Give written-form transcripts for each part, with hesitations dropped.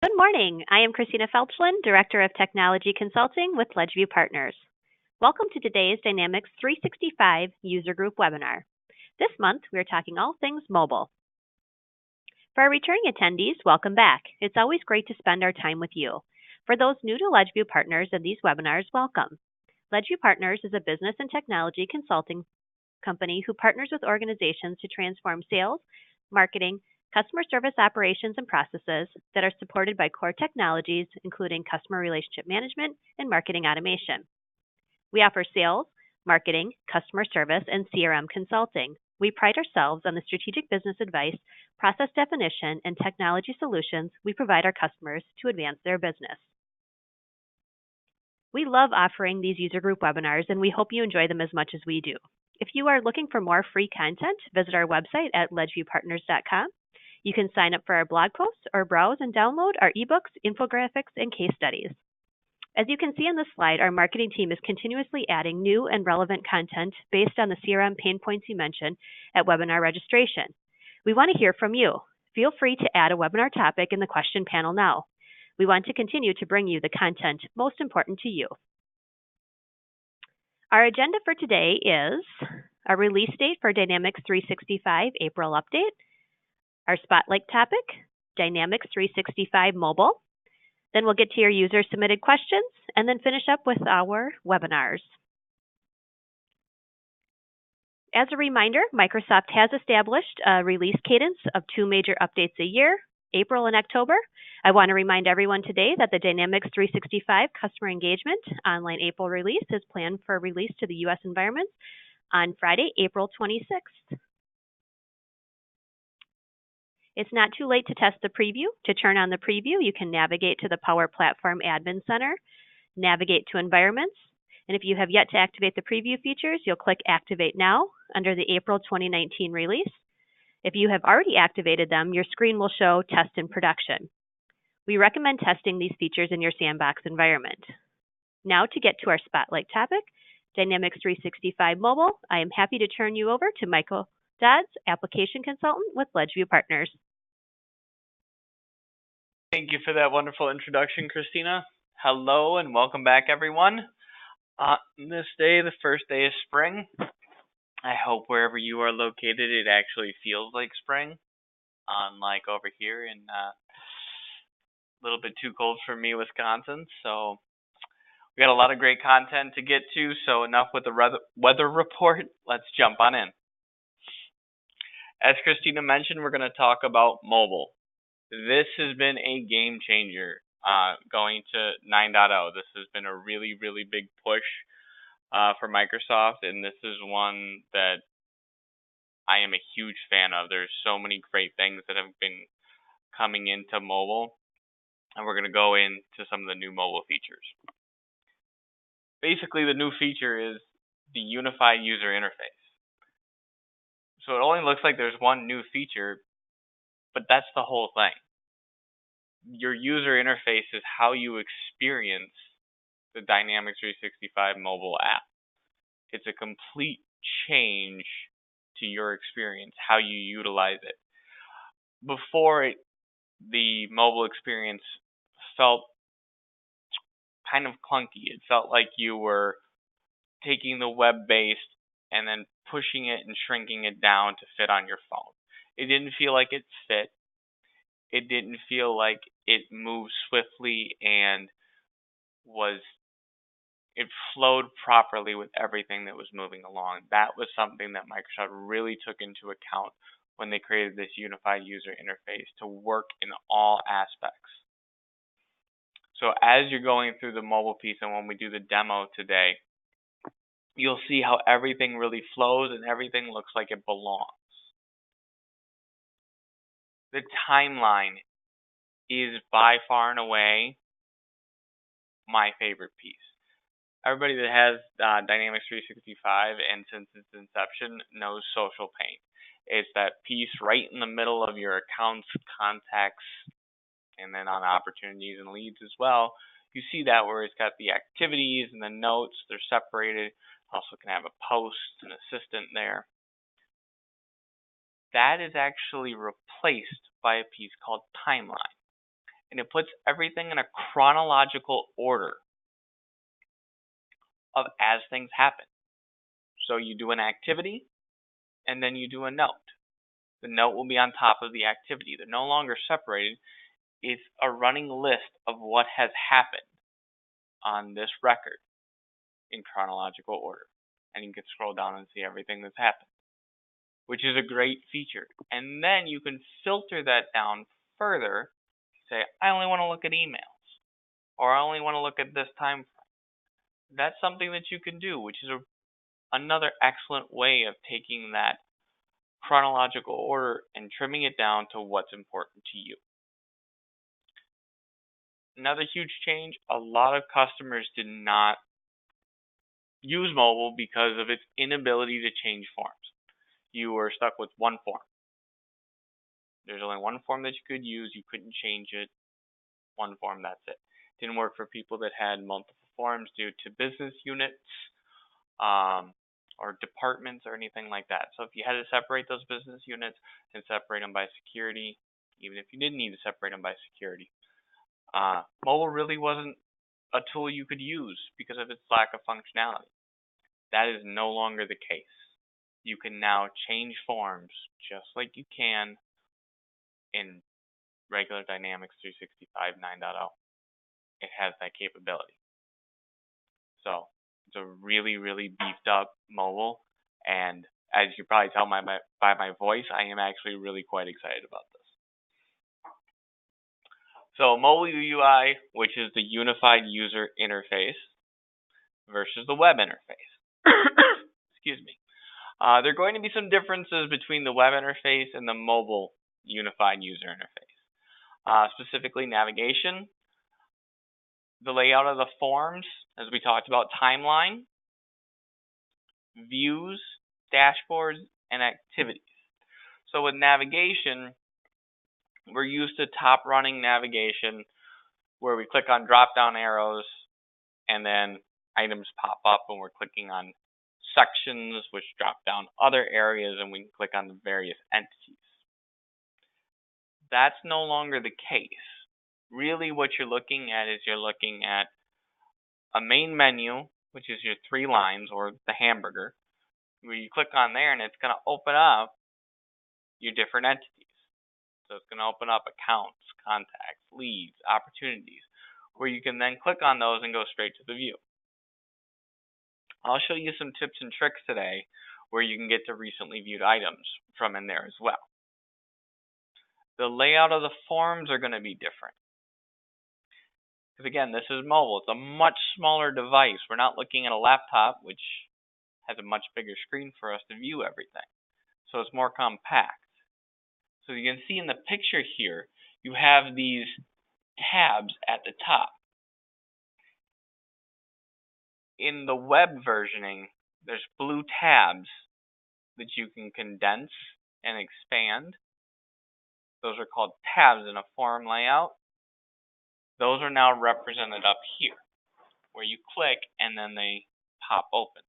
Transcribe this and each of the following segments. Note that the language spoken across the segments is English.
Good morning. I am Christina Felchlin, Director of Technology Consulting with Ledgeview Partners. Welcome to today's Dynamics 365 User Group Webinar. This month, we are talking all things mobile. For our returning attendees, welcome back. It's always great to spend our time with you. For those new to Ledgeview Partners and these webinars, welcome. Ledgeview Partners is a business and technology consulting company who partners with organizations to transform sales, marketing, customer service operations and processes that are supported by core technologies, including customer relationship management and marketing automation. We offer sales, marketing, customer service, and CRM consulting. We pride ourselves on the strategic business advice, process definition, and technology solutions we provide our customers to advance their business. We love offering these user group webinars, and we hope you enjoy them as much as we do. If you are looking for more free content, visit our website at ledgeviewpartners.com. You can sign up for our blog posts or browse and download our ebooks, infographics, and case studies. As you can see on this slide, our marketing team is continuously adding new and relevant content based on the CRM pain points you mentioned at webinar registration. We want to hear from you. Feel free to add a webinar topic in the question panel now. We want to continue to bring you the content most important to you. Our agenda for today is a release date for Dynamics 365 April update, our spotlight topic, Dynamics 365 Mobile. Then we'll get to your user-submitted questions and then finish up with our webinars. As a reminder, Microsoft has established a release cadence of 2 major updates a year, April and October. I want to remind everyone today that the Dynamics 365 Customer Engagement Online April release is planned for release to the U.S. environments on Friday, April 26th. It's not too late to test the preview. To turn on the preview, you can navigate to the Power Platform Admin Center, navigate to Environments, and if you have yet to activate the preview features, you'll click Activate Now under the April 2019 release. If you have already activated them, your screen will show Test in Production. We recommend testing these features in your sandbox environment. Now to get to our spotlight topic, Dynamics 365 Mobile, I am happy to turn you over to Michael Dodds, Application Consultant with Ledgeview Partners. Thank you for that wonderful introduction, Christina. Hello and welcome back, everyone. On this day, the first day of spring, I hope wherever you are located, it actually feels like spring. Unlike over here in a little bit too cold for me, Wisconsin. So we got a lot of great content to get to. So enough with the weather report. Let's jump on in. As Christina mentioned, we're going to talk about mobile. This has been a game changer going to 9.0. This has been a really, really big push for Microsoft, and this is one that I am a huge fan of. There's so many great things that have been coming into mobile, and we're going to go into some of the new mobile features. Basically, the new feature is the unified user interface. So it only looks like there's one new feature, but that's the whole thing. Your user interface is how you experience the Dynamics 365 mobile app. It's a complete change to your experience, how you utilize it. Before the mobile experience felt kind of clunky. It felt like you were taking the web-based and then pushing it and shrinking it down to fit on your phone. It didn't feel like it fit. It didn't feel like it moved swiftly and it flowed properly with everything that was moving along. That was something that Microsoft really took into account when they created this unified user interface to work in all aspects. So as you're going through the mobile piece and when we do the demo today, you'll see how everything really flows and everything looks like it belongs. The timeline is by far and away my favorite piece. Everybody that has Dynamics 365 and since its inception knows social pane. It's that piece right in the middle of your accounts, contacts, and then on opportunities and leads as well. You see that where it's got the activities and the notes, they're separated. Also can have a post, an assistant there. That is actually replaced by a piece called timeline. and it puts everything in a chronological order of as things happen. So you do an activity, and then you do a note. The note will be on top of the activity. They're no longer separated. It's a running list of what has happened on this record in chronological order. And you can scroll down and see everything that's happened, which is a great feature. And then you can filter that down further. Say, I only want to look at emails, or I only want to look at this time frame. That's something that you can do, which is another excellent way of taking that chronological order and trimming it down to what's important to you. Another huge change, a lot of customers did not use mobile because of its inability to change forms. You were stuck with one form. There's only one form that you could use. You couldn't change it. One form, that's it. Didn't work for people that had multiple forms due to business units or departments or anything like that. So if you had to separate those business units and separate them by security, even if you didn't need to separate them by security, mobile really wasn't a tool you could use because of its lack of functionality. That is no longer the case. You can now change forms just like you can in regular Dynamics 365 9.0. It has that capability. So it's a really, really beefed up mobile, and as you probably tell by my voice, I am actually really quite excited about this. So mobile UI, which is the unified user interface versus the web interface. Excuse me. There are going to be some differences between the web interface and the mobile unified user interface. Specifically navigation, the layout of the forms, as we talked about, timeline, views, dashboards, and activities. So with navigation, we're used to top running navigation where we click on drop down arrows and then items pop up when we're clicking on sections, which drop down other areas, and we can click on the various entities. That's no longer the case. Really what you're looking at is you're looking at a main menu, which is your 3 lines or the hamburger, where you click on there and it's going to open up your different entities. So it's going to open up accounts, contacts, leads, opportunities, where you can then click on those and go straight to the view. I'll show you some tips and tricks today where you can get to recently viewed items from in there as well. The layout of the forms are going to be different. Because again, this is mobile. It's a much smaller device. We're not looking at a laptop, which has a much bigger screen for us to view everything. So it's more compact. So you can see in the picture here, you have these tabs at the top. In the web versioning, there's blue tabs that you can condense and expand. Those are called tabs in a form layout. Those are now represented up here, where you click and then they pop open.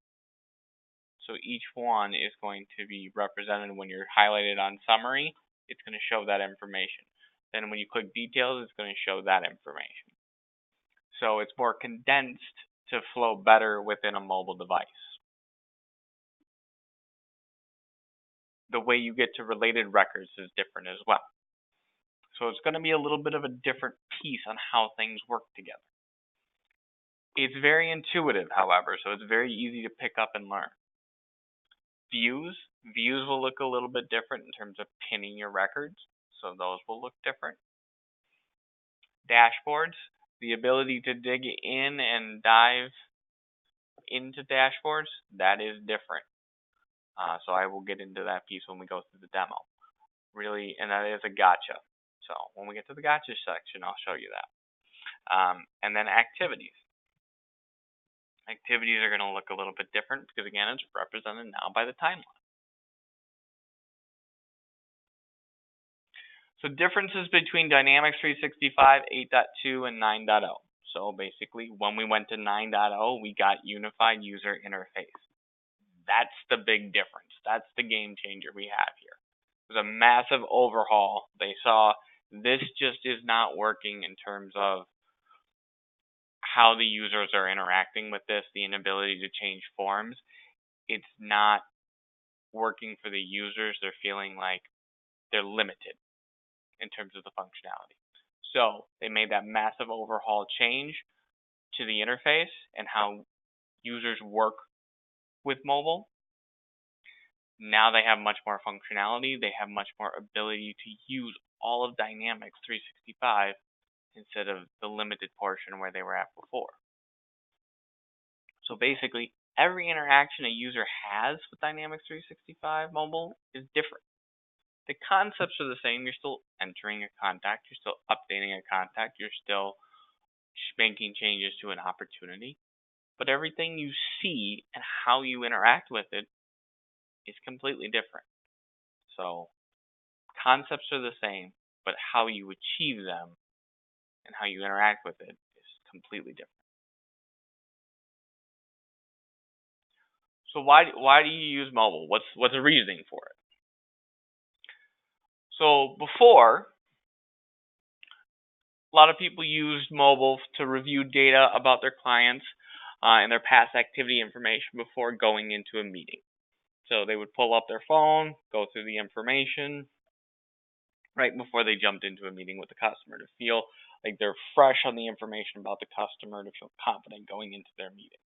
So each one is going to be represented when you're highlighted on summary. It's going to show that information. Then when you click details, it's going to show that information. So it's more condensed to flow better within a mobile device. The way you get to related records is different as well. So it's going to be a little bit of a different piece on how things work together. It's very intuitive, however, so it's very easy to pick up and learn. Views will look a little bit different in terms of pinning your records, so those will look different. Dashboards, the ability to dig in and dive into dashboards, that is different. So I will get into that piece when we go through the demo. Really, and that is a gotcha. So when we get to the gotcha section, I'll show you that. And then activities. Activities are going to look a little bit different because, again, it's represented now by the timeline. So differences between Dynamics 365 8.2 and 9.0. So basically, when we went to 9.0, we got unified user interface. That's the big difference. That's the game changer we have here. It was a massive overhaul. They saw This just is not working in terms of how the users are interacting with this, the inability to change forms. It's not working for the users. They're feeling like they're limited in terms of the functionality. So they made that massive overhaul change to the interface and how users work with mobile. Now they have much more functionality. They have much more ability to use all of Dynamics 365 instead of the limited portion where they were at before. So basically, every interaction a user has with Dynamics 365 mobile is different. The concepts are the same. You're still entering a contact. You're still updating a contact. You're still making changes to an opportunity. But everything you see and how you interact with it is completely different. So concepts are the same, but how you achieve them and how you interact with it is completely different. So why do you use mobile? What's the reasoning for it? So before, a lot of people used mobile to review data about their clients and their past activity information before going into a meeting. So they would pull up their phone, go through the information right before they jumped into a meeting with the customer to feel like they're fresh on the information about the customer, to feel confident going into their meeting.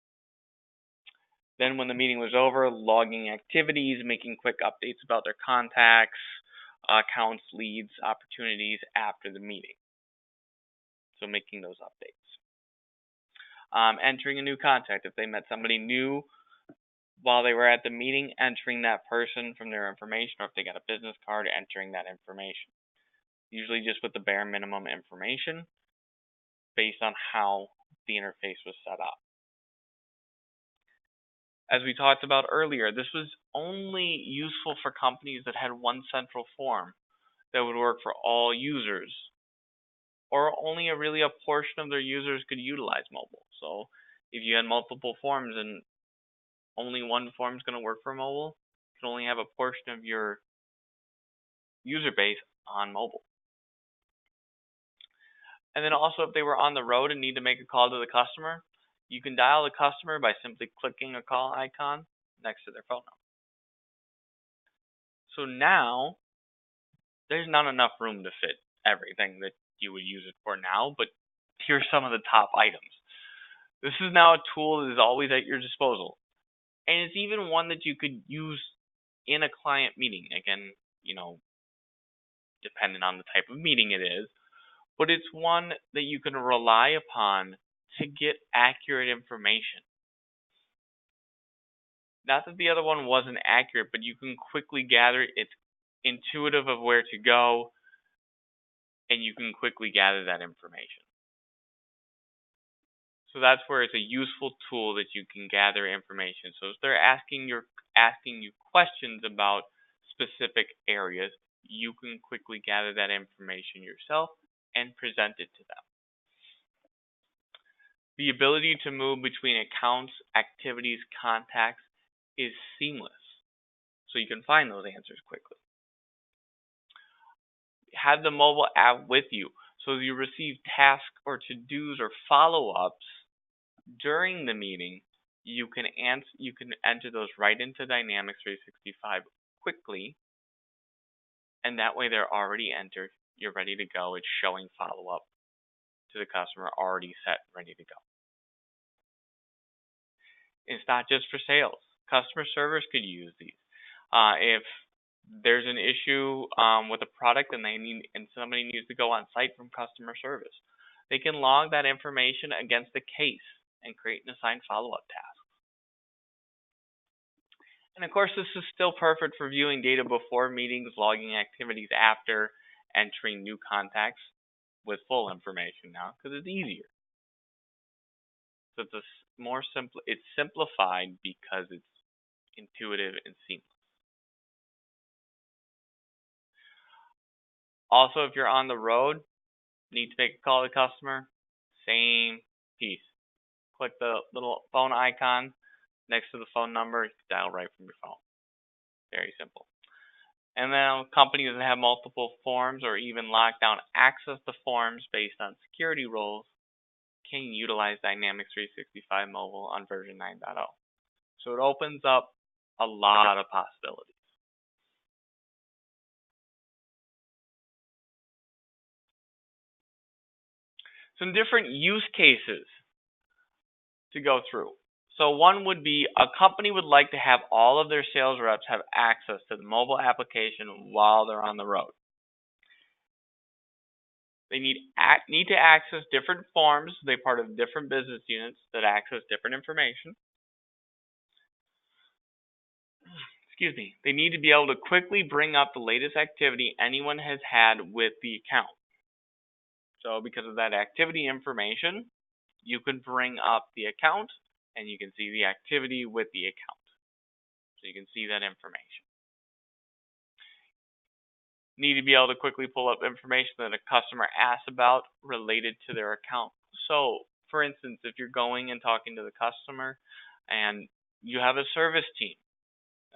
Then when the meeting was over, logging activities, making quick updates about their contacts, accounts, leads, opportunities after the meeting. So making those updates. Entering a new contact. If they met somebody new while they were at the meeting, entering that person from their information, or if they got a business card, entering that information. Usually just with the bare minimum information based on how the interface was set up. As we talked about earlier, this was only useful for companies that had one central form that would work for all users, or only a portion of their users could utilize mobile. So if you had multiple forms and only one form is going to work for mobile, you can only have a portion of your user base on mobile. And then also, if they were on the road and need to make a call to the customer, you can dial the customer by simply clicking a call icon next to their phone number. So now, there's not enough room to fit everything that you would use it for now, but here's some of the top items. This is now a tool that is always at your disposal. And it's even one that you could use in a client meeting. Again, depending on the type of meeting it is. But it's one that you can rely upon to get accurate information. Not that the other one wasn't accurate, but you can quickly gather. It's intuitive of where to go, and you can quickly gather that information. So that's where it's a useful tool that you can gather information. So if they're asking you questions about specific areas, you can quickly gather that information yourself and present it to them. The ability to move between accounts, activities, contacts is seamless. So you can find those answers quickly. Have the mobile app with you. So if you receive tasks or to-dos or follow-ups during the meeting, you can enter those right into Dynamics 365 quickly, and that way they're already entered. You're ready to go. It's showing follow-up to the customer already set, ready to go. It's not just for sales. Customer service could use these. If there's an issue with a product and somebody needs to go on site from customer service, they can log that information against the case and create and assign follow-up tasks. And of course, this is still perfect for viewing data before meetings, logging activities after, entering new contacts with full information now because it's easier. So it's simplified because it's intuitive and seamless. Also, if you're on the road, need to make a call to the customer, same piece. Click the little phone icon next to the phone number, dial right from your phone. Very simple. And then companies that have multiple forms or even lockdown access to forms based on security roles can utilize Dynamics 365 Mobile on version 9.0. So it opens up a lot of possibilities. Some different use cases to go through. So one would be a company would like to have all of their sales reps have access to the mobile application while they're on the road. They need to access different forms. They're part of different business units that access different information. Excuse me. They need to be able to quickly bring up the latest activity anyone has had with the account. So because of that activity information, you can bring up the account and you can see the activity with the account. So you can see that information. Need to be able to quickly pull up information that a customer asks about related to their account. So, for instance, if you're going and talking to the customer and you have a service team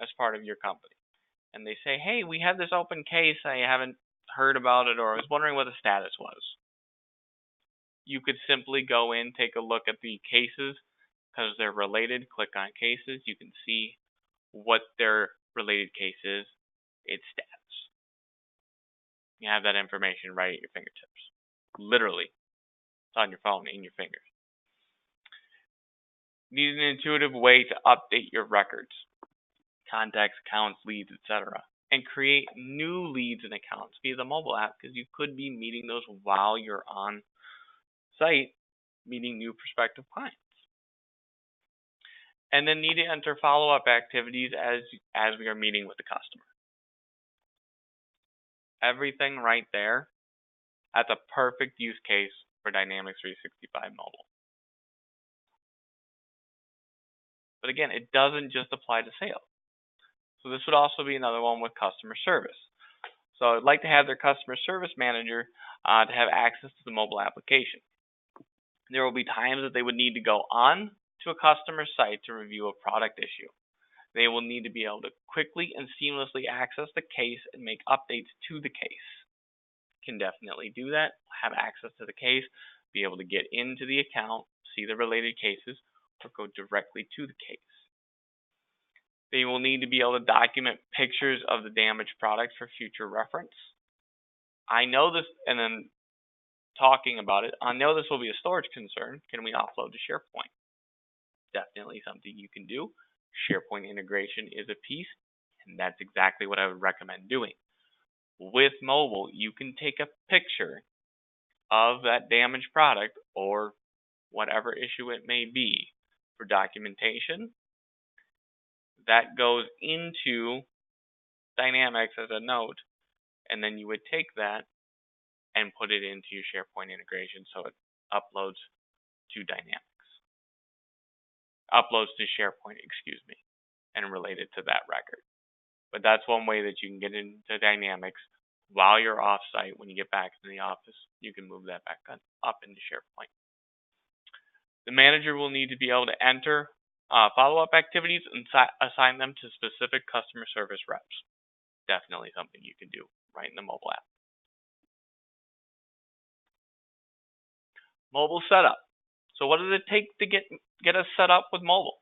as part of your company, and they say, hey, we have this open case, I haven't heard about it, or I was wondering what the status was. You could simply go in, take a look at the cases, because they're related, click on cases, you can see what their related case is, its status. You have that information right at your fingertips. Literally. It's on your phone, in your fingers. Need an intuitive way to update your records, contacts, accounts, leads, etc. And create new leads and accounts via the mobile app, because you could be meeting those while you're on site, meeting new prospective clients. And then need to enter follow-up activities as we are meeting with the customer. Everything right there. That's a perfect use case for Dynamics 365 Mobile. But again, it doesn't just apply to sales. So this would also be another one with customer service. So I'd like to have their customer service manager to have access to the mobile application. There will be times that they would need to go on to a customer site to review a product issue. They will need to be able to quickly and seamlessly access the case and make updates to the case. Can definitely do that, have access to the case, be able to get into the account, see the related cases, or go directly to the case. They will need to be able to document pictures of the damaged product for future reference. I know this, and then talking about it, I know this will be a storage concern. Can we offload to SharePoint? Definitely something you can do. SharePoint integration is a piece, and that's exactly what I would recommend doing. With mobile, you can take a picture of that damaged product or whatever issue it may be for documentation. That goes into Dynamics as a note, and then you would take that and put it into your SharePoint integration so it uploads to Dynamics. Uploads to SharePoint, and related to that record. But that's one way that you can get into Dynamics while you're off-site. When you get back to the office, you can move that back up into SharePoint. The manager will need to be able to enter follow-up activities and assign them to specific customer service reps. Definitely something you can do right in the mobile app. Mobile setup. So what does it take to get us set up with mobile?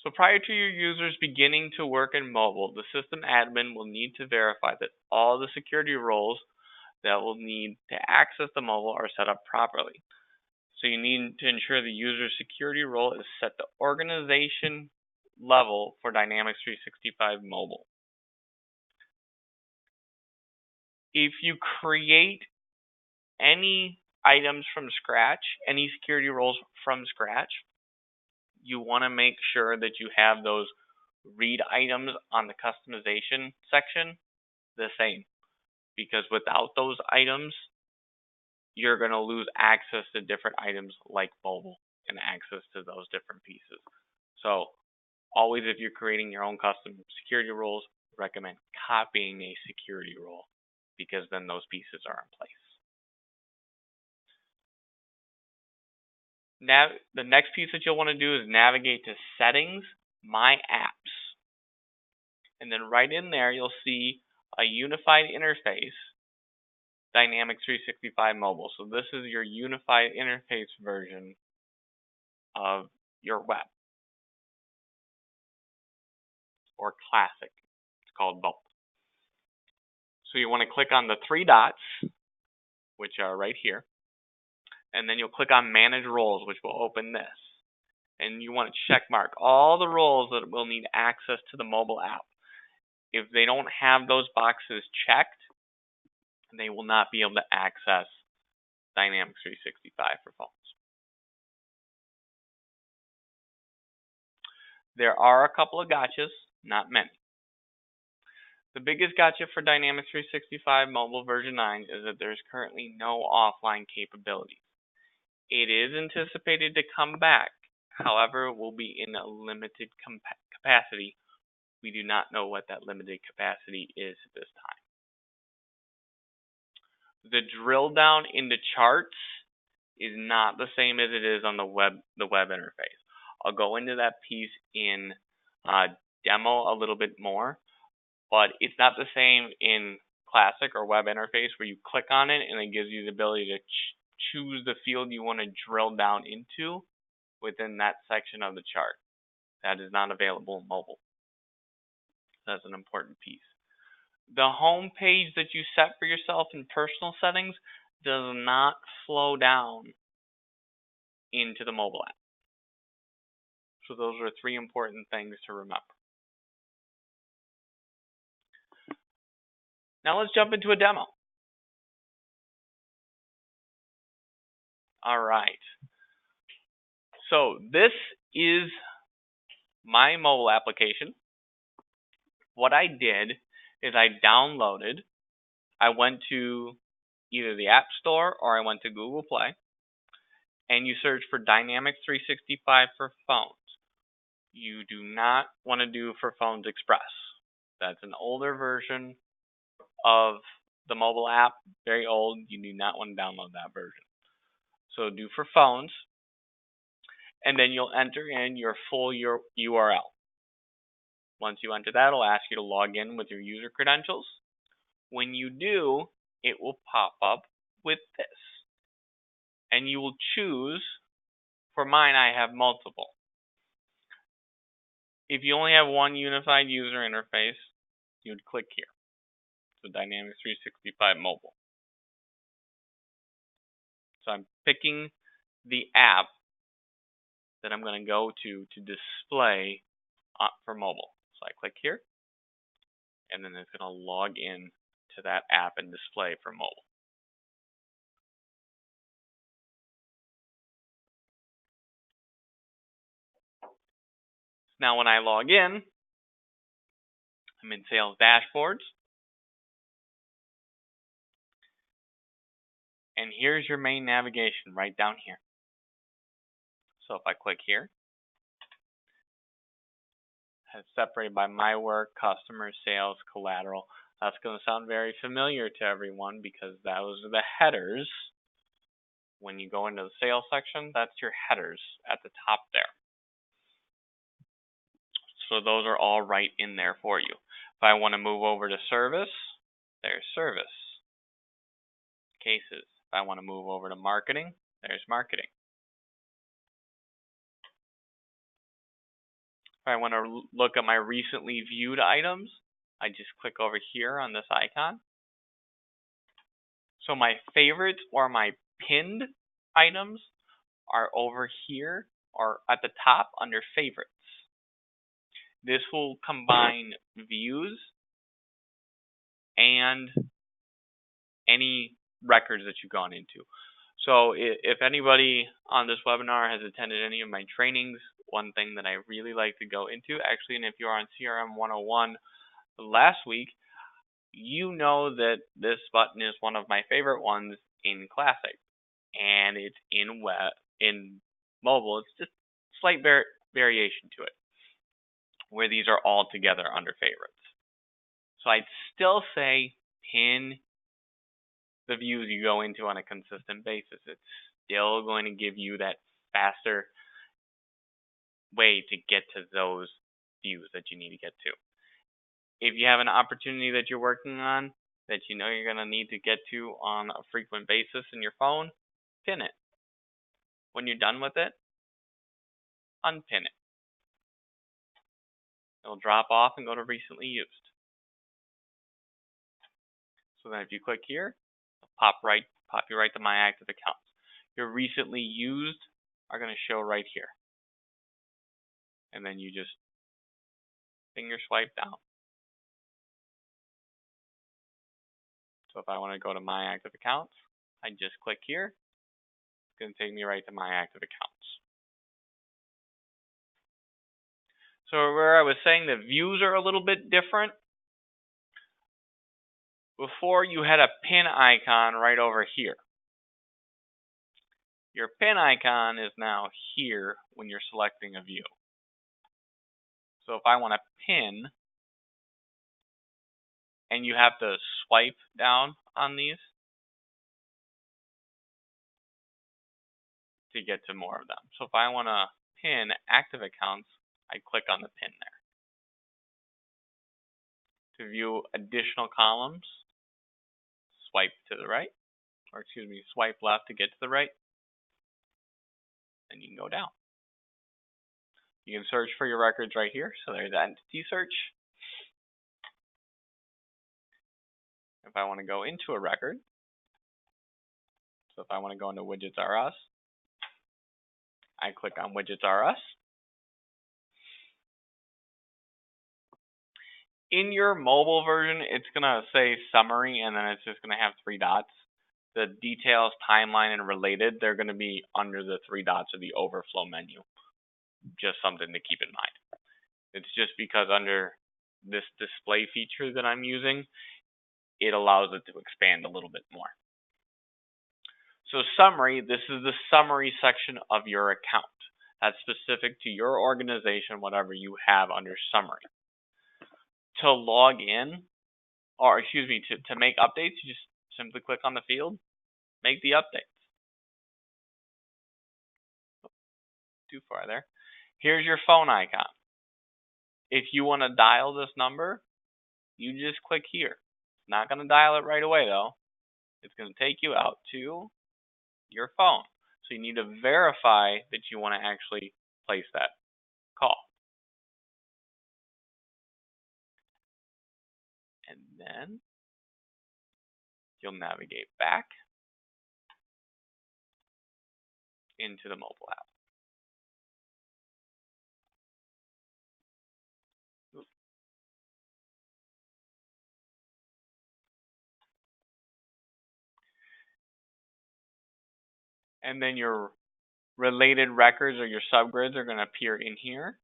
So prior to your users beginning to work in mobile, the system admin will need to verify that all the security roles that will need to access the mobile are set up properly. So you need to ensure the user's security role is set to organization level for Dynamics 365 Mobile. If you create any items from scratch, any security roles from scratch, you want to make sure that you have those read items on the customization section the same. Because without those items, you're going to lose access to different items like mobile and access to those different pieces. So always, if you're creating your own custom security roles, recommend copying a security role, because then those pieces are in place. Now, the next piece that you'll want to do is navigate to Settings, My Apps. And then right in there, you'll see a unified interface, Dynamics 365 Mobile. So this is your unified interface version of your web, or classic. It's called both. So you want to click on the three dots, which are right here, and then you'll click on Manage Roles, which will open this. And you want to check mark all the roles that will need access to the mobile app. If they don't have those boxes checked, they will not be able to access Dynamics 365 for phones. There are a couple of gotchas, not many. The biggest gotcha for Dynamics 365 Mobile version 9 is that there's currently no offline capabilities. It is anticipated to come back. However, it will be in a limited capacity. We do not know what that limited capacity is at this time. The drill down into charts is not the same as it is on the web interface. I'll go into that piece in demo a little bit more, but it's not the same in classic or web interface where you click on it and it gives you the ability to choose the field you want to drill down into within that section of the chart. That is not available in mobile. That's an important piece. The home page that you set for yourself in personal settings does not flow down into the mobile app. So those are three important things to remember. Now let's jump into a demo. All right. So this is my mobile application. What I did is I went to either the App Store or I went to Google Play, and you search for Dynamics 365 for phones. You do not want to do for Phones Express. That's an older version of the mobile app, very old. You do not want to download that version. So do for phones, and then you'll enter in your full URL. Once you enter that, it'll ask you to log in with your user credentials. When you do, it will pop up with this. And you will choose, for mine I have multiple. If you only have one unified user interface, you would click here. So Dynamics 365 Mobile. So I'm picking the app that I'm going to go to display for mobile. So I click here, and then it's going to log in to that app and display for mobile. Now when I log in, I'm in Sales Dashboards. And here's your main navigation right down here. So if I click here, it's separated by my work, customer, sales, collateral. That's going to sound very familiar to everyone because those are the headers. When you go into the sales section, that's your headers at the top there. So those are all right in there for you. If I want to move over to service, there's service. Cases. If I want to move over to marketing, there's marketing. If I want to look at my recently viewed items, I just click over here on this icon. So my favorites or my pinned items are over here or at the top under favorites. This will combine views and any records that you've gone into. So if anybody on this webinar has attended any of my trainings, one thing that I really like to go into, actually, and if you're on CRM 101 last week, you know that this button is one of my favorite ones in Classic, and it's in mobile. It's just slight variation to it, where these are all together under favorites. So I'd still say pin the views you go into on a consistent basis. It's still going to give you that faster way to get to those views that you need to get to. If you have an opportunity that you're working on that you know you're going to need to get to on a frequent basis in your phone, pin it. When you're done with it, unpin it. It'll drop off and go to recently used. So then if you click here, it'll pop you right to my active accounts. Your recently used are going to show right here. And then you just finger swipe down. So if I want to go to my active accounts, I just click here. It's going to take me right to my active accounts. So where I was saying the views are a little bit different, before you had a pin icon right over here. Your pin icon is now here when you're selecting a view. So if I want to pin, and you have to swipe down on these to get to more of them. So if I want to pin active accounts, I click on the pin there. To view additional columns, swipe to the right, or excuse me, swipe left to get to the right, and you can go down. You can search for your records right here. So there's entity search. If I want to go into a record, so if I want to go into Widgets R Us, I click on Widgets R Us. In your mobile version, it's going to say summary, and then it's just going to have 3 dots. The details, timeline, and related, they're going to be under the 3 dots of the overflow menu. Just something to keep in mind. It's just because under this display feature that I'm using, it allows it to expand a little bit more. So summary, this is the summary section of your account. That's specific to your organization, whatever you have under summary. To log in, or excuse me, to make updates, you just simply click on the field, make the updates. Too far there. Here's your phone icon. If you want to dial this number, you just click here. It's not going to dial it right away though. It's going to take you out to your phone. So you need to verify that you want to actually place that call. And then you'll navigate back into the mobile app. And then your related records or your subgrids are going to appear in here.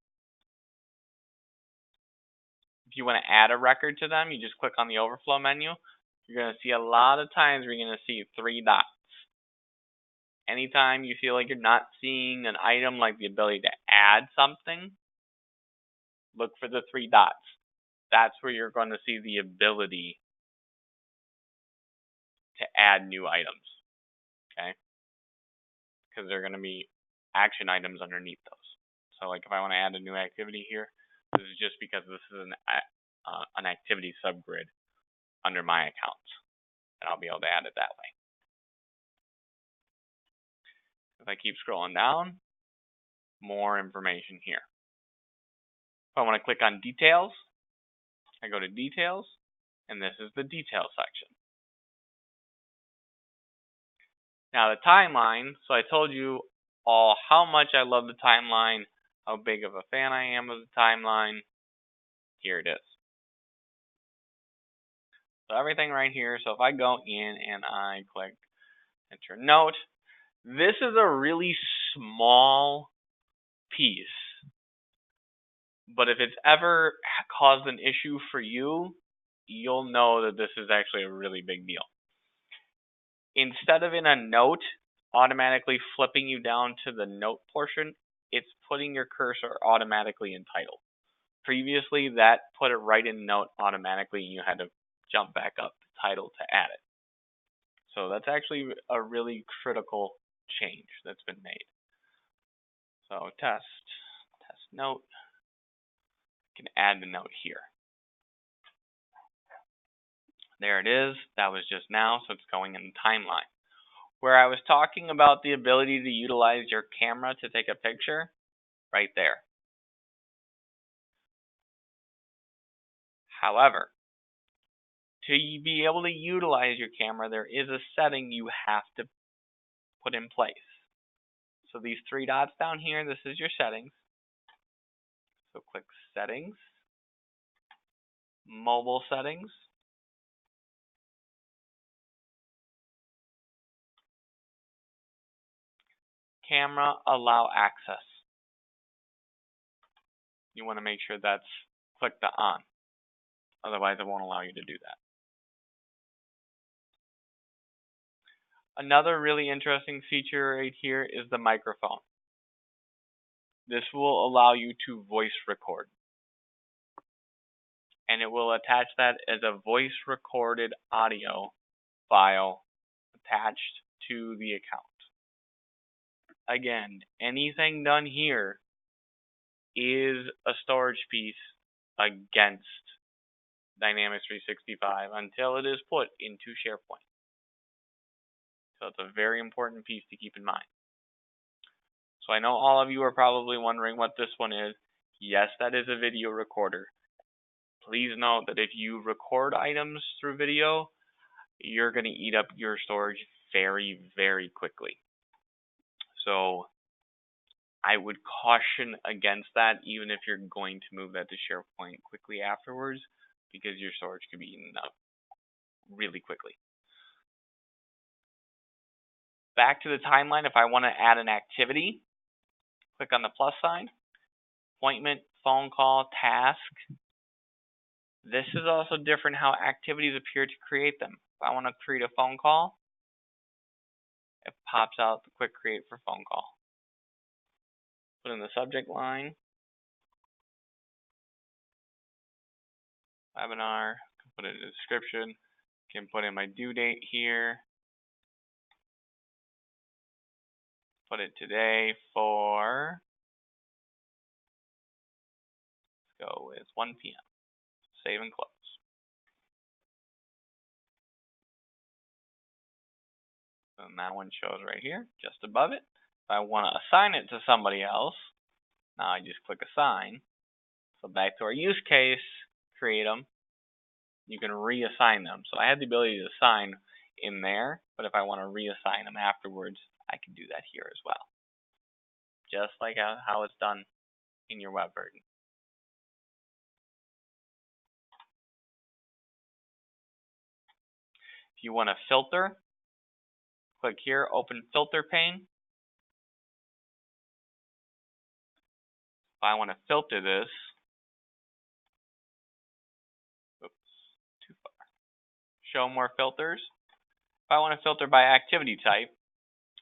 If you want to add a record to them, you just click on the overflow menu. You're going to see a lot of times where you're going to see 3 dots. Anytime you feel like you're not seeing an item like the ability to add something, look for the 3 dots. That's where you're going to see the ability to add new items. Okay? Because they're going to be action items underneath those. So like if I want to add a new activity here, this is just because this is an activity subgrid under my accounts, and I'll be able to add it that way. If I keep scrolling down, more information here. If I want to click on details, I go to details, and this is the details section. Now the timeline, so I told you all how much I love the timeline, how big of a fan I am of the timeline. Here it is. So everything right here. So if I go in and I click enter note, this is a really small piece. But if it's ever caused an issue for you, you'll know that this is actually a really big deal. Instead of in a note automatically flipping you down to the note portion, it's putting your cursor automatically in title. Previously, that put it right in note automatically, and you had to jump back up to title to add it. So that's actually a really critical change that's been made. So test note, you can add the note here. There it is. That was just now, so it's going in the timeline. Where I was talking about the ability to utilize your camera to take a picture, right there. However, to be able to utilize your camera, there is a setting you have to put in place. So these three dots down here, this is your settings. So click Settings, Mobile Settings, Camera Allow Access. You want to make sure that's clicked on. Otherwise, it won't allow you to do that. Another really interesting feature right here is the microphone. This will allow you to voice record. And it will attach that as a voice recorded audio file attached to the account. Again, anything done here is a storage piece against Dynamics 365 until it is put into SharePoint. So it's a very important piece to keep in mind. So I know all of you are probably wondering what this one is. Yes, that is a video recorder. Please note that if you record items through video, you're going to eat up your storage very, very quickly. So I would caution against that, even if you're going to move that to SharePoint quickly afterwards, because your storage could be eaten up really quickly. Back to the timeline, if I want to add an activity, click on the plus sign, appointment, phone call, task. This is also different how activities appear to create them. If I want to create a phone call, it pops out the quick create for phone call. Put in the subject line, webinar, put it in the description, can put in my due date here, put it today for, let's go with 1 p.m. Save and close. And that one shows right here, just above it. If I want to assign it to somebody else, now I just click assign. So back to our use case, create them. You can reassign them. So I have the ability to assign in there, but if I want to reassign them afterwards, I can do that here as well. Just like how it's done in your web version. If you want to filter, click here, open filter pane. If I want to filter this, oops, too far. Show more filters. If I want to filter by activity type,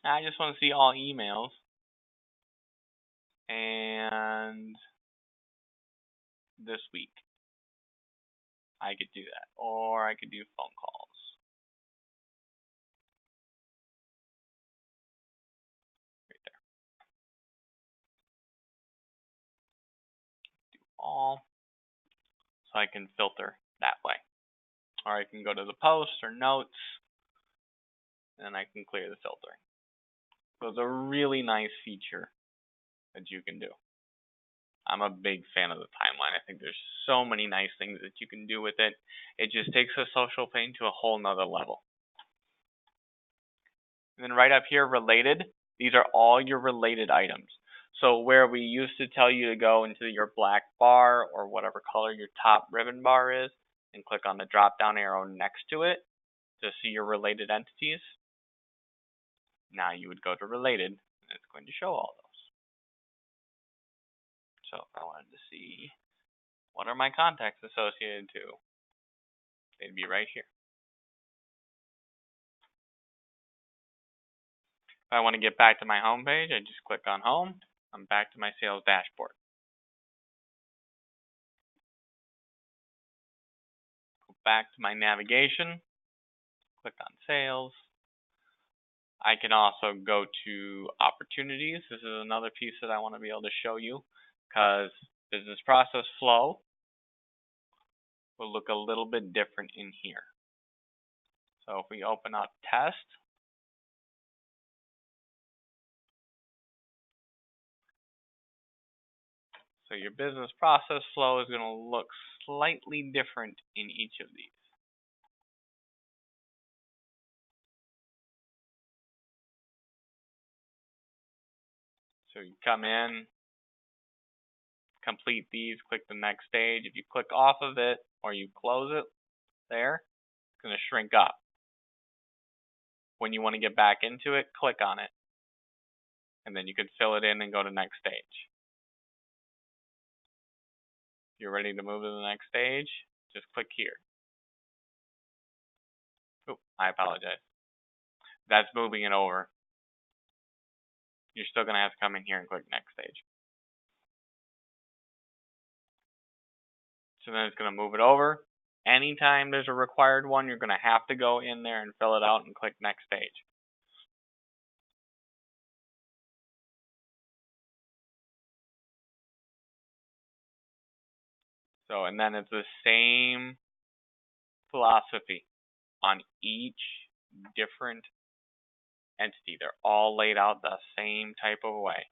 I just want to see all emails. And this week, I could do that. Or I could do phone calls. Right there. Do all. So I can filter that way. Or I can go to the posts or notes, and I can clear the filtering. So it's a really nice feature that you can do. I'm a big fan of the timeline. I think there's so many nice things that you can do with it. It just takes a social pane to a whole nother level. And then right up here, related, these are all your related items. So where we used to tell you to go into your black bar or whatever color your top ribbon bar is and click on the drop down arrow next to it to see your related entities. Now you would go to related and it's going to show all those. So if I wanted to see what are my contacts associated to, they'd be right here. If I want to get back to my home page, I just click on home. I'm back to my sales dashboard. Go back to my navigation, click on sales. I can also go to opportunities. This is another piece that I want to be able to show you because business process flow will look a little bit different in here. So if we open up test, so your business process flow is going to look slightly different in each of these. So you come in, complete these, click the next stage. If you click off of it or you close it there, it's going to shrink up. When you want to get back into it, click on it. And then you could fill it in and go to next stage. If you're ready to move to the next stage, just click here. Oh, I apologize. That's moving it over. You're still going to have to come in here and click next stage. So then it's going to move it over. Anytime there's a required one, you're going to have to go in there and fill it out and click next stage. So, and then it's the same philosophy on each different entity. They're all laid out the same type of way.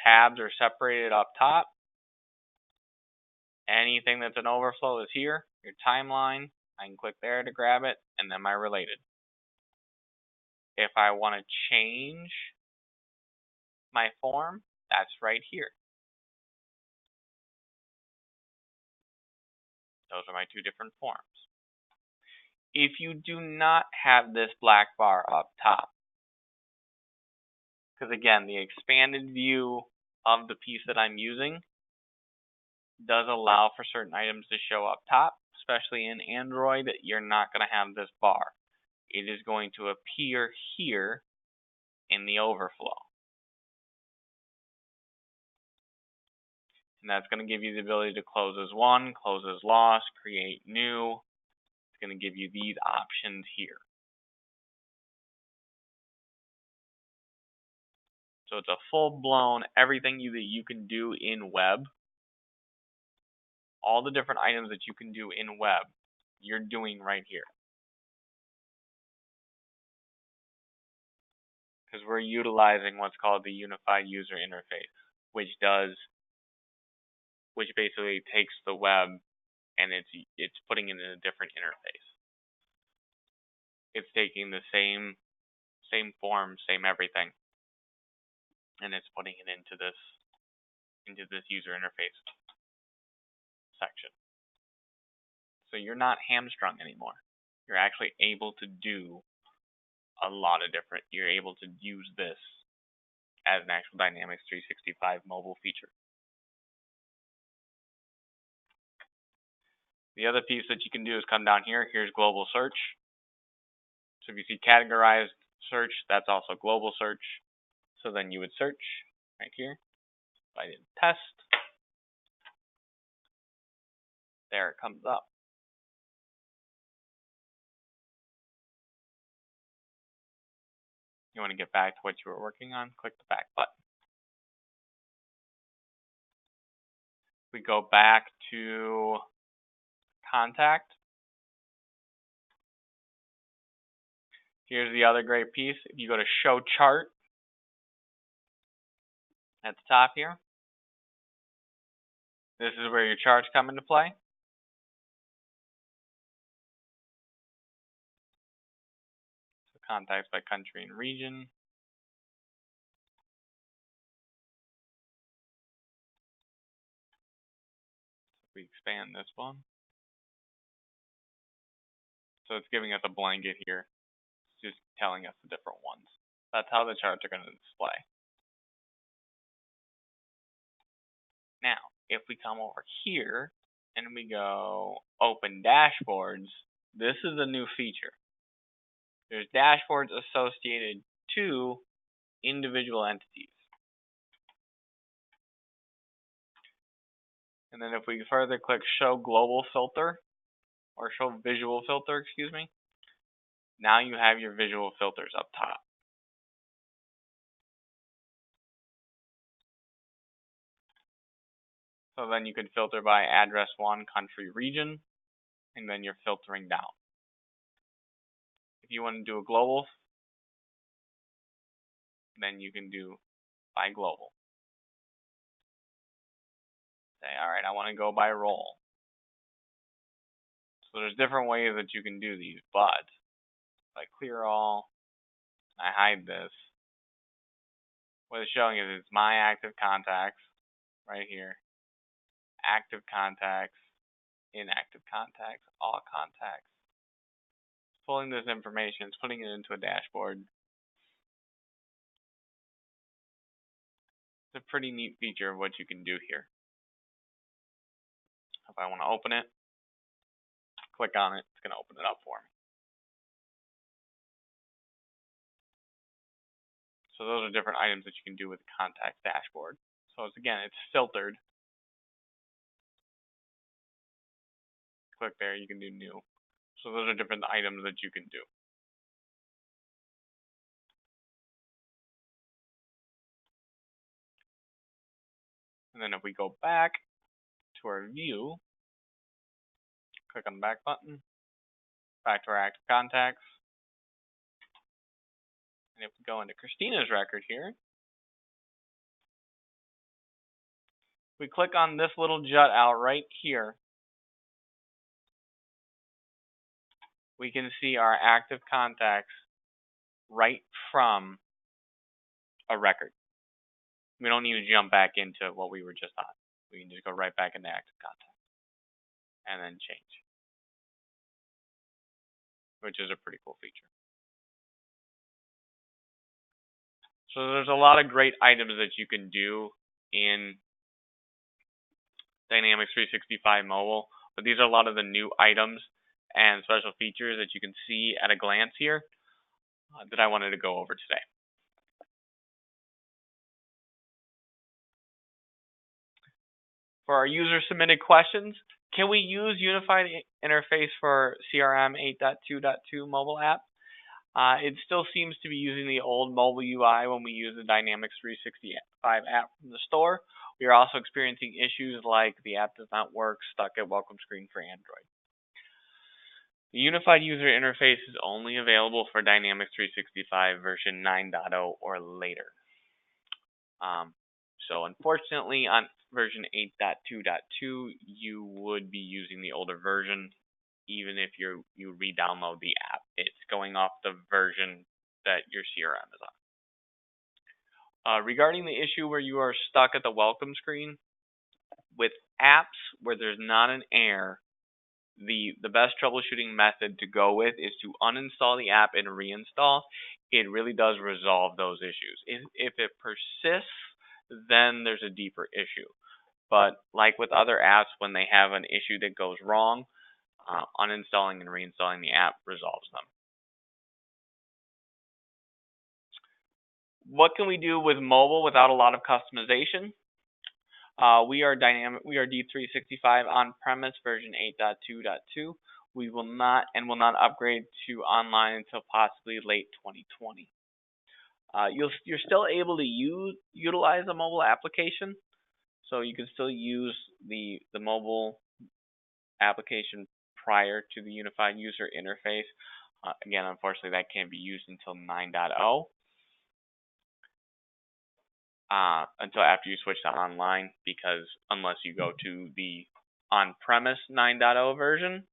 Tabs are separated up top. Anything that's an overflow is here. Your timeline, I can click there to grab it, and then my related. If I want to change my form, that's right here. Those are my two different forms. If you do not have this black bar up top, because again, the expanded view of the piece that I'm using does allow for certain items to show up top, especially in Android, you're not going to have this bar. It is going to appear here in the overflow. And that's going to give you the ability to close as one, close as lost, create new. It's going to give you these options here. So it's a full-blown everything that you can do in web. All the different items that you can do in web, you're doing right here. Because we're utilizing what's called the Unified User Interface, which basically takes the web and it's putting it in a different interface. It's taking the same form, same everything, and it's putting it into this user interface section. So you're not hamstrung anymore. You're actually able to do a lot of different. You're able to use this as an actual Dynamics 365 mobile feature. The other piece that you can do is come down here. Here's global search. So if you see categorized search, that's also global search. So then you would search right here. If I did test, there it comes up. You want to get back to what you were working on, click the back button. We go back to contact. Here's the other great piece. If you go to show chart at the top here, this is where your charts come into play. So contacts by country and region. We expand this one. So it's giving us a blanket here. It's just telling us the different ones. That's how the charts are going to display. Now, if we come over here and we go open dashboards, this is a new feature. There's dashboards associated to individual entities. And then if we further click show global filter, or show visual filter, excuse me, now you have your visual filters up top. So then you can filter by address one, country, region, and then you're filtering down. If you want to do a global, then you can do by global. Say, all right, I want to go by role. So there's different ways that you can do these, but if I clear all, I hide this, what it's showing is it's my active contacts right here, active contacts, inactive contacts, all contacts. It's pulling this information, it's putting it into a dashboard. It's a pretty neat feature of what you can do here. If I want to open it, click on it, it's going to open it up for me. So those are different items that you can do with the contacts dashboard. So it's filtered. Click there, you can do new. So those are different items that you can do. And then if we go back to our view, click on the back button, back to our active contacts. And if we go into Christina's record here, we click on this little jut out right here, we can see our active contacts right from a record. We don't need to jump back into what we were just on. We can just go right back into active contacts and then change, which is a pretty cool feature. So there's a lot of great items that you can do in Dynamics 365 Mobile, but these are a lot of the new items and special features that you can see at a glance here that I wanted to go over today. For our user submitted questions, can we use unified interface for CRM 8.2.2 mobile app? It still seems to be using the old mobile UI when we use the Dynamics 365 app from the store. We are also experiencing issues like the app does not work, stuck at welcome screen for Android. The unified user interface is only available for Dynamics 365 version 9.0 or later. So unfortunately, on version 8.2.2, you would be using the older version, even if you re-download the app. It's going off the version that your CRM is on. Regarding the issue where you are stuck at the welcome screen, with apps where there's not an error, the best troubleshooting method to go with is to uninstall the app and reinstall. It really does resolve those issues. If it persists, then there's a deeper issue. But like with other apps, when they have an issue that goes wrong, uninstalling and reinstalling the app resolves them. What can we do with mobile without a lot of customization? We are D365 on-premise version 8.2.2. We will not upgrade to online until possibly late 2020. You're still able to utilize a mobile application, so you can still use the mobile application prior to the unified user interface. Again, unfortunately, that can't be used until 9.0. Until after you switch to online, because unless you go to the on-premise 9.0 version,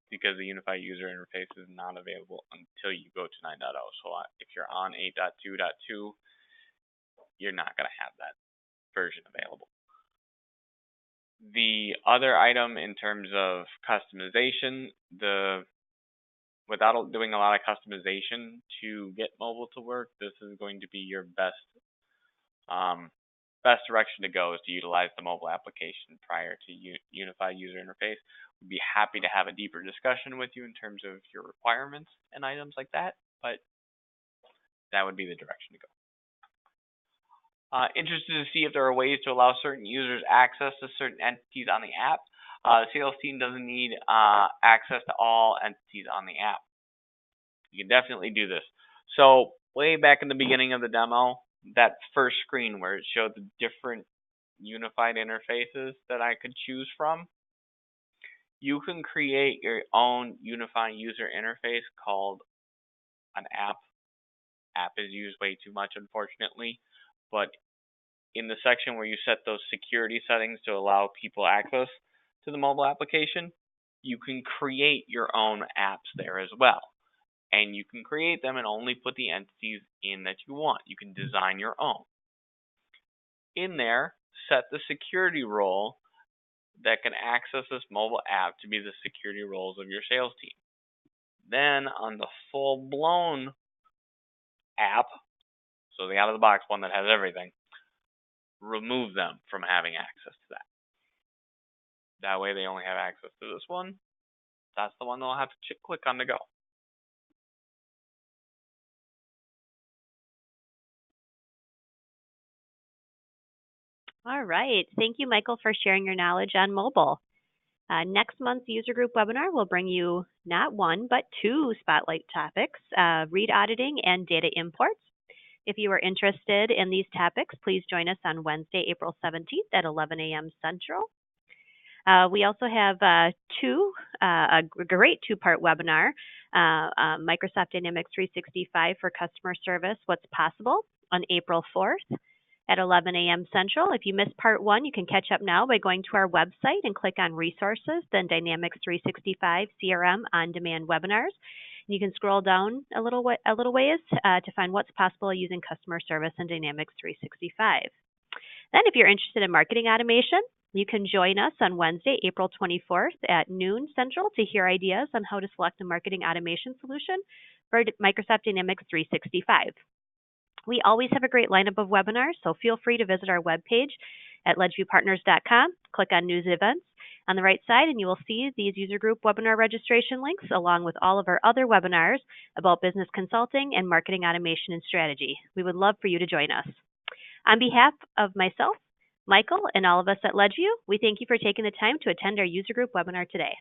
because the unified user interface is not available until you go to 9.0. So if you're on 8.2.2, you're not going to have that version available. The other item in terms of customization, without doing a lot of customization to get mobile to work, this is going to be your best direction to go, is to utilize the mobile application prior to unified user interface. We'd be happy to have a deeper discussion with you in terms of your requirements and items like that, but that would be the direction to go. Interested to see if there are ways to allow certain users access to certain entities on the app. The sales team doesn't need access to all entities on the app. You can definitely do this. So way back in the beginning of the demo, that first screen where it showed the different unified interfaces that I could choose from, You can create your own unifying user interface called an app. App is used way too much, unfortunately, but in the section where you set those security settings to allow people access to the mobile application, you can create your own apps there as well. And you can create them and only put the entities in that you want. You can design your own. In there, set the security role that can access this mobile app to be the security roles of your sales team. Then on the full-blown app, so the out-of-the-box one that has everything, remove them from having access to that. That way they only have access to this one. That's the one they'll have to click on to go. All right. Thank you, Michael, for sharing your knowledge on mobile. Next month's user group webinar will bring you not one, but two spotlight topics, read auditing and data imports. If you are interested in these topics, please join us on Wednesday, April 17th at 11 a.m. Central. We also have a great two-part webinar, Microsoft Dynamics 365 for Customer Service, What's Possible, on April 4th at 11 a.m. Central. If you missed part one, you can catch up now by going to our website and click on Resources, then Dynamics 365 CRM On-Demand Webinars. You can scroll down a little ways to find what's possible using customer service in Dynamics 365. Then if you're interested in marketing automation, you can join us on Wednesday, April 24th at noon Central to hear ideas on how to select a marketing automation solution for Microsoft Dynamics 365. We always have a great lineup of webinars, so feel free to visit our webpage at ledgeviewpartners.com, click on News Events on the right side, and you will see these user group webinar registration links along with all of our other webinars about business consulting and marketing automation and strategy. We would love for you to join us. On behalf of myself, Michael, and all of us at LedgeView, we thank you for taking the time to attend our user group webinar today.